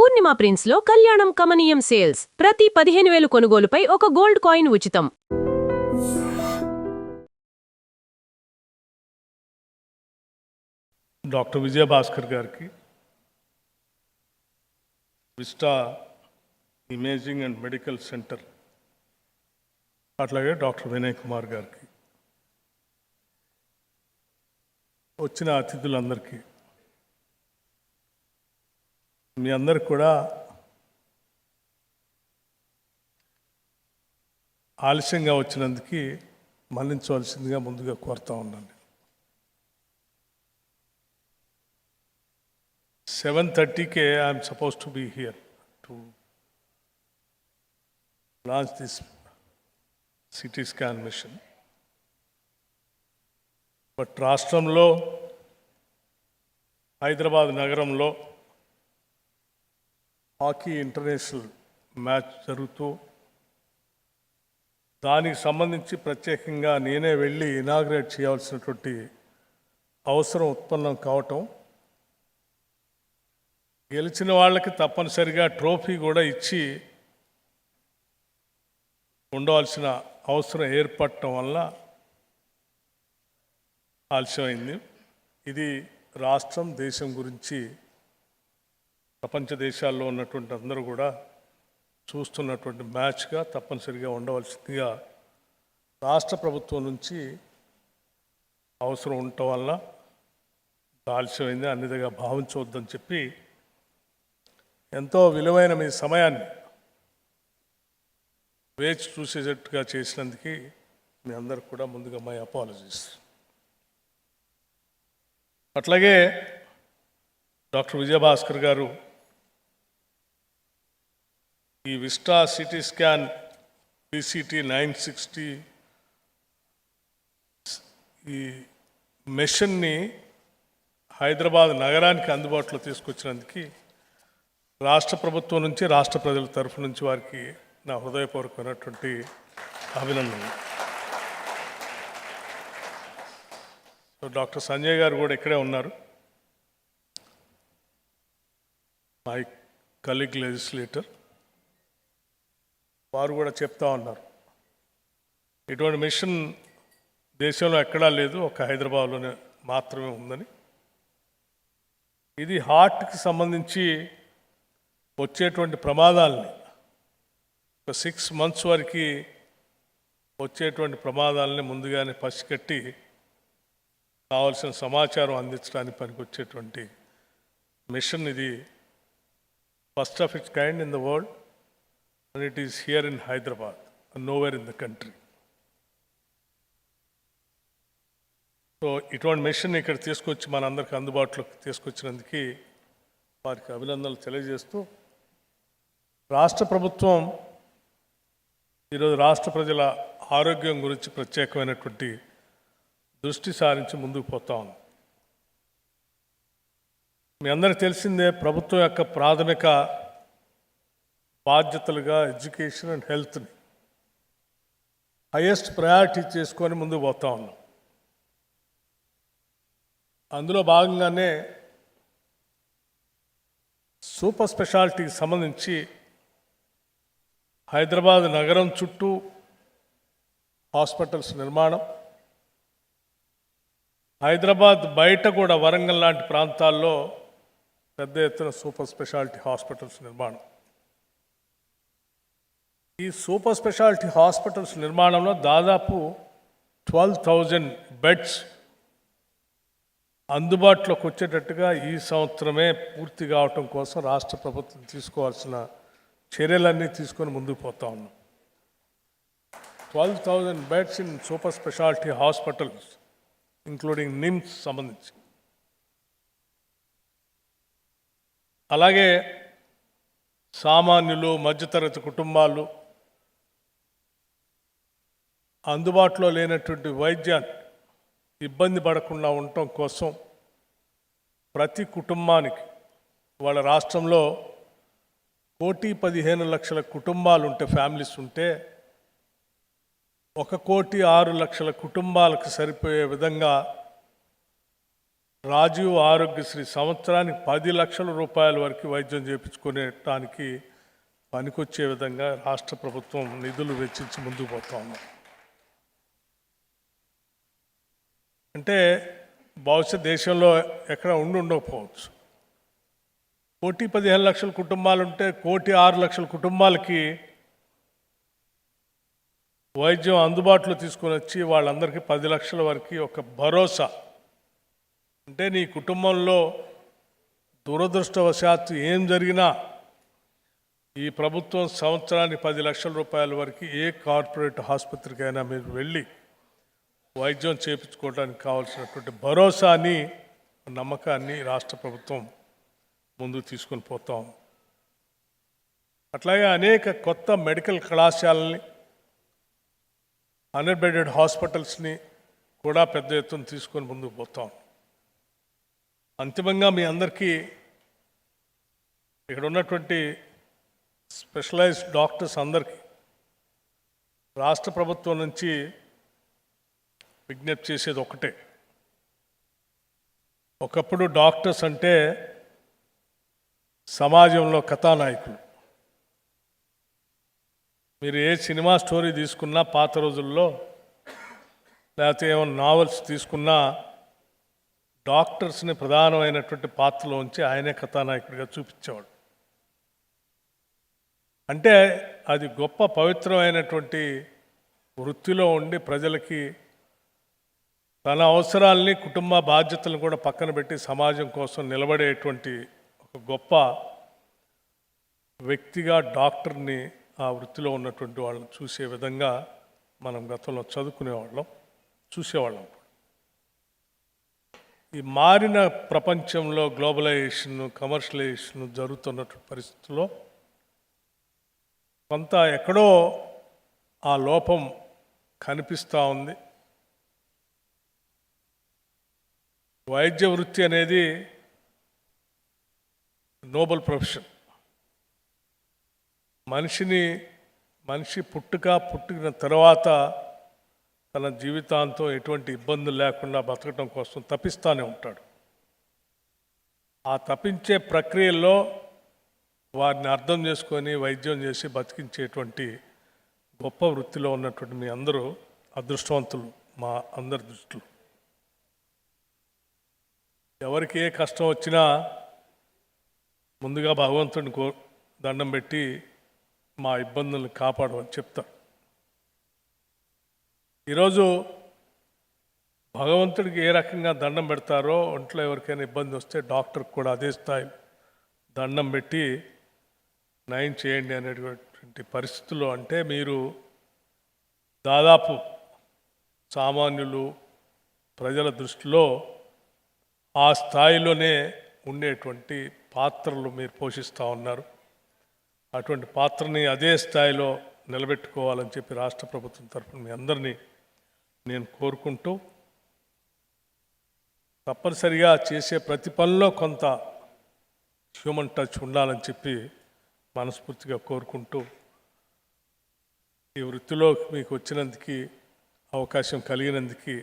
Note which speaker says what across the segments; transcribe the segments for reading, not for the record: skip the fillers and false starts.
Speaker 1: పూర్ణిమ ప్రిన్స్లో కళ్యాణం కమనీయం సేల్స్. ప్రతి 15,000 కొనుగోలుపై ఒక గోల్డ్ కాయిన్ ఉచితం.
Speaker 2: డాక్టర్ విజయభాస్కర్ గారికి, vista imaging and medical centre, అట్లాగే డాక్టర్ వినయ్ కుమార్ గారికి, వచ్చిన అతిథులందరికీ, మీ అందరికి కూడా ఆలస్యంగా వచ్చినందుకు మన్నించవలసిందిగా ముందుగా కోరుతా ఉన్నాను. 7:30 I'm supposed to be here to launch this CT scan mission. But రాష్ట్రంలో హైదరాబాద్ నగరంలో హాకీ ఇంటర్నేషనల్ మ్యాచ్ జరుగుతూ దానికి సంబంధించి ప్రత్యేకంగా నేనే వెళ్ళి ఇనాగ్రేట్ చేయాల్సినటువంటి అవసరం ఉత్పన్నం కావటం, గెలిచిన వాళ్ళకి తప్పనిసరిగా ట్రోఫీ కూడా ఇచ్చి ఉండవలసిన అవసరం ఏర్పడటం వల్ల ఆలస్యమైంది. ఇది రాష్ట్రం, దేశం గురించి ప్రపంచ దేశాల్లో ఉన్నటువంటి అందరూ కూడా చూస్తున్నటువంటి మ్యాచ్గా తప్పనిసరిగా ఉండవలసిందిగా రాష్ట్ర ప్రభుత్వం నుంచి అవసరం ఉండటం వల్ల ఆలస్యమైంది. అన్నిదిగా భావించవద్దని చెప్పి ఎంతో విలువైన మీ సమయాన్ని వేచి చూసేటట్టుగా చేసినందుకు మీ అందరికి కూడా ముందుగా మై అపాలజీస్. అట్లాగే డాక్టర్ విజయభాస్కర్ గారు ఈ విస్టా సిటీ స్కాన్ PCT 960 ఈ మెషిన్ని హైదరాబాద్ నగరానికి అందుబాటులో తీసుకొచ్చినందుకు రాష్ట్ర ప్రభుత్వం నుంచి, రాష్ట్ర ప్రజల తరఫు నుంచి వారికి నా హృదయపూర్వకమైనటువంటి అభినందనలు. సో డాక్టర్ సంజయ్ గారు కూడా ఇక్కడే ఉన్నారు, మై కలీగ్ లెజిస్లేటర్. వారు కూడా చెప్తా ఉన్నారు, ఇటువంటి మిషన్ దేశంలో ఎక్కడా లేదు, ఒక హైదరాబాద్లోనే మాత్రమే ఉందని. ఇది హార్ట్కి సంబంధించి వచ్చేటువంటి ప్రమాదాలని, ఒక 6 months వరకు వచ్చేటువంటి ప్రమాదాలని ముందుగానే పసిగట్టి కావాల్సిన సమాచారం అందించడానికి పనికొచ్చేటువంటి మిషన్ ఇది. First of it's kind in the world, and it is here in Hyderabad and nowhere in the country. So ఇటువంటి మిషన్ ఇక్కడ తీసుకొచ్చి మనందరికీ అందుబాటులోకి తీసుకొచ్చినందుకు వారికి అభినందనలు తెలియజేస్తూ, రాష్ట్ర ప్రభుత్వం ఈరోజు రాష్ట్ర ప్రజల ఆరోగ్యం గురించి ప్రత్యేకమైనటువంటి దృష్టి సారించి ముందుకు పోతా ఉంది. మీ అందరికీ తెలిసిందే, ప్రభుత్వం యొక్క ప్రాథమిక బాధ్యతలుగా ఎడ్యుకేషన్ అండ్ హెల్త్ని హైయెస్ట్ ప్రయారిటీ చేసుకొని ముందుకు పోతా ఉన్నాం. అందులో భాగంగానే సూపర్ స్పెషాలిటీకి సంబంధించి హైదరాబాద్ నగరం చుట్టూ హాస్పిటల్స్ నిర్మాణం, హైదరాబాద్ బయట కూడా వరంగల్ లాంటి ప్రాంతాల్లో పెద్ద ఎత్తున సూపర్ స్పెషాలిటీ హాస్పిటల్స్ నిర్మాణం. ఈ సూపర్ స్పెషాలిటీ హాస్పిటల్స్ నిర్మాణంలో దాదాపు 12,000 బెడ్స్ అందుబాటులోకి వచ్చేటట్టుగా ఈ సంవత్సరమే పూర్తి కావటం కోసం రాష్ట్ర ప్రభుత్వం తీసుకోవాల్సిన చర్యలన్నీ తీసుకొని ముందుకు పోతా ఉన్నాం. 12,000 beds in super speciality hospitals including NIMS సంబంధించి. అలాగే సామాన్యులు, మధ్యతరగతి కుటుంబాలు అందుబాటులో లేనటువంటి వైద్యాన్ని ఇబ్బంది పడకుండా ఉండటం కోసం ప్రతి కుటుంబానికి, వాళ్ళ రాష్ట్రంలో 1,15,00,000 కుటుంబాలు ఉంటే, ఫ్యామిలీస్ ఉంటే, 1,06,00,000 కుటుంబాలకు సరిపోయే విధంగా రాజీవ్ ఆరోగ్యశ్రీ సంవత్సరానికి 10 లక్షల రూపాయల వరకు వైద్యం చేయించుకునేటానికి పనికొచ్చే విధంగా రాష్ట్ర ప్రభుత్వం నిధులు వెచ్చించి ముందుకు పోతా ఉన్నాం. అంటే బహుశా దేశంలో ఎక్కడ ఉండకపోవచ్చు. 1,15 లక్షల కుటుంబాలు ఉంటే 1,06,00,000 కుటుంబాలకి వైద్యం అందుబాటులో తీసుకొని వచ్చి వాళ్ళందరికీ 10 లక్షల వరకు ఒక భరోసా. అంటే నీ కుటుంబంలో దురదృష్టవశాత్తు ఏం జరిగినా ఈ ప్రభుత్వం సంవత్సరానికి 10 లక్షల రూపాయల వరకు ఏ కార్పొరేట్ ఆసుపత్రికైనా మీరు వెళ్ళి వైద్యం చేయించుకోవడానికి కావాల్సినటువంటి భరోసాని, నమ్మకాన్ని రాష్ట్ర ప్రభుత్వం ముందుకు తీసుకొని పోతాం. అట్లాగే అనేక కొత్త మెడికల్ కళాశాలని, 100 బెడెడ్ హాస్పిటల్స్ని కూడా పెద్ద ఎత్తున తీసుకొని ముందుకు పోతాం. అంతిమంగా మీ అందరికీ ఇక్కడ ఉన్నటువంటి స్పెషలైజ్డ్ డాక్టర్స్ అందరికీ రాష్ట్ర ప్రభుత్వం నుంచి విజ్ఞప్తి చేసేది ఒకటే. ఒకప్పుడు డాక్టర్స్ అంటే సమాజంలో కథానాయకులు. మీరు ఏ సినిమా స్టోరీ తీసుకున్నా పాత రోజుల్లో, లేకపోతే ఏమైనా నావెల్స్ తీసుకున్నా డాక్టర్స్ని ప్రధానమైనటువంటి పాత్రలో ఉంచి ఆయనే కథానాయకుడిగా చూపించేవాడు. అంటే అది గొప్ప పవిత్రమైనటువంటి వృత్తిలో ఉండి ప్రజలకి తన అవసరాల్ని, కుటుంబ బాధ్యతలను కూడా పక్కన పెట్టి సమాజం కోసం నిలబడేటువంటి ఒక గొప్ప వ్యక్తిగా డాక్టర్ని, ఆ వృత్తిలో ఉన్నటువంటి వాళ్ళని చూసే విధంగా మనం గతంలో చదువుకునేవాళ్ళం, చూసేవాళ్ళం. ఈ మారిన ప్రపంచంలో గ్లోబలైజేషన్, కమర్షియలైజేషన్ జరుగుతున్నటువంటి పరిస్థితుల్లో కొంత ఎక్కడో ఆ లోపం కనిపిస్తూ ఉంది. వైద్య వృత్తి అనేది నోబెల్ ప్రొఫెషన్. మనిషి పుట్టిన తర్వాత తన జీవితాంతం ఎటువంటి ఇబ్బందులు లేకుండా బతకడం కోసం తపిస్తూనే ఉంటాడు. ఆ తపించే ప్రక్రియల్లో వారిని అర్థం చేసుకొని వైద్యం చేసి బతికించేటువంటి గొప్ప వృత్తిలో ఉన్నటువంటి మీ అందరూ అదృష్టవంతులు మా అందరి దృష్టిలో. ఎవరికి ఏ కష్టం వచ్చినా ముందుగా భగవంతుడిని దండం పెట్టి మా ఇబ్బందులను కాపాడమని చెప్తారు. ఈరోజు భగవంతుడికి ఏ రకంగా దండం పెడతారో, ఒంట్లో ఎవరికైనా ఇబ్బంది వస్తే డాక్టర్కి కూడా అదే స్థాయి దండం పెట్టి నయం చేయండి అనేటువంటి పరిస్థితుల్లో, అంటే మీరు దాదాపు సామాన్యులు ప్రజల దృష్టిలో ఆ స్థాయిలోనే ఉండేటువంటి పాత్రలు మీరు పోషిస్తూ ఉన్నారు. అటువంటి పాత్రని అదే స్థాయిలో నిలబెట్టుకోవాలని చెప్పి రాష్ట్ర ప్రభుత్వం తరఫున మీ అందరినీ నేను కోరుకుంటూ, తప్పనిసరిగా చేసే ప్రతి పనిలో కొంత హ్యూమన్ టచ్ ఉండాలని చెప్పి మనస్ఫూర్తిగా కోరుకుంటూ, ఈ వృత్తిలో మీకు వచ్చినందుకు, అవకాశం కలిగినందుకు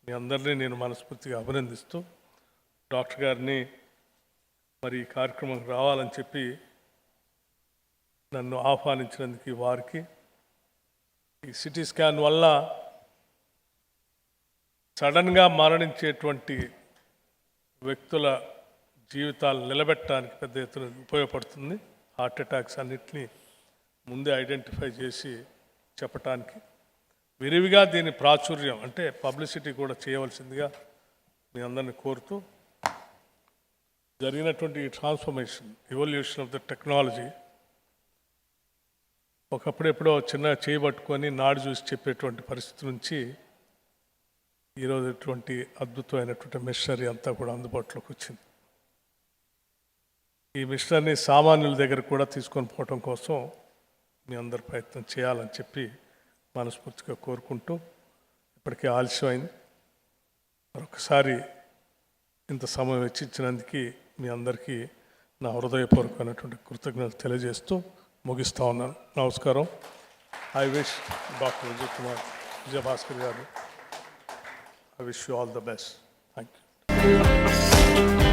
Speaker 2: మీ అందరినీ నేను మనస్ఫూర్తిగా అభినందిస్తూ, డాక్టర్ గారిని మరి ఈ కార్యక్రమం రావాలని చెప్పి నన్ను ఆహ్వానించినందుకు వారికి, ఈ సిటీ స్కాన్ వల్ల సడన్గా మరణించేటువంటి వ్యక్తుల జీవితాలు నిలబెట్టడానికి పెద్ద ఎత్తున ఉపయోగపడుతుంది. హార్ట్ అటాక్స్ అన్నిటినీ ముందే ఐడెంటిఫై చేసి చెప్పటానికి విరివిగా దీని ప్రాచుర్యం, అంటే పబ్లిసిటీ కూడా చేయవలసిందిగా మీ అందరిని కోరుతూ, జరిగినటువంటి ఈ transformation, evolution of the technology, ఒకప్పుడు ఎప్పుడో చిన్నగా చేయబట్టుకొని నాడు చూసి చెప్పేటువంటి పరిస్థితి నుంచి ఈరోజు ఇటువంటి అద్భుతమైనటువంటి మిషనరీ అంతా కూడా అందుబాటులోకి వచ్చింది. ఈ మిషనరీని సామాన్యుల దగ్గర కూడా తీసుకొని పోవటం కోసం మీ అందరు ప్రయత్నం చేయాలని చెప్పి మనస్ఫూర్తిగా కోరుకుంటూ, ఇప్పటికే ఆలస్యమైంది, మరొకసారి ఇంత సమయం వెచ్చించినందుకు మీ అందరికీ నా హృదయపూర్వకమైనటువంటి కృతజ్ఞతలు తెలియజేస్తూ ముగిస్తూ ఉన్నాను. నమస్కారం. ఐ విష్ డాక్టర్ విజయభాస్కర్ గారు, I wish you all the best. Thank you.
Speaker 1: ధన్యవాదాలు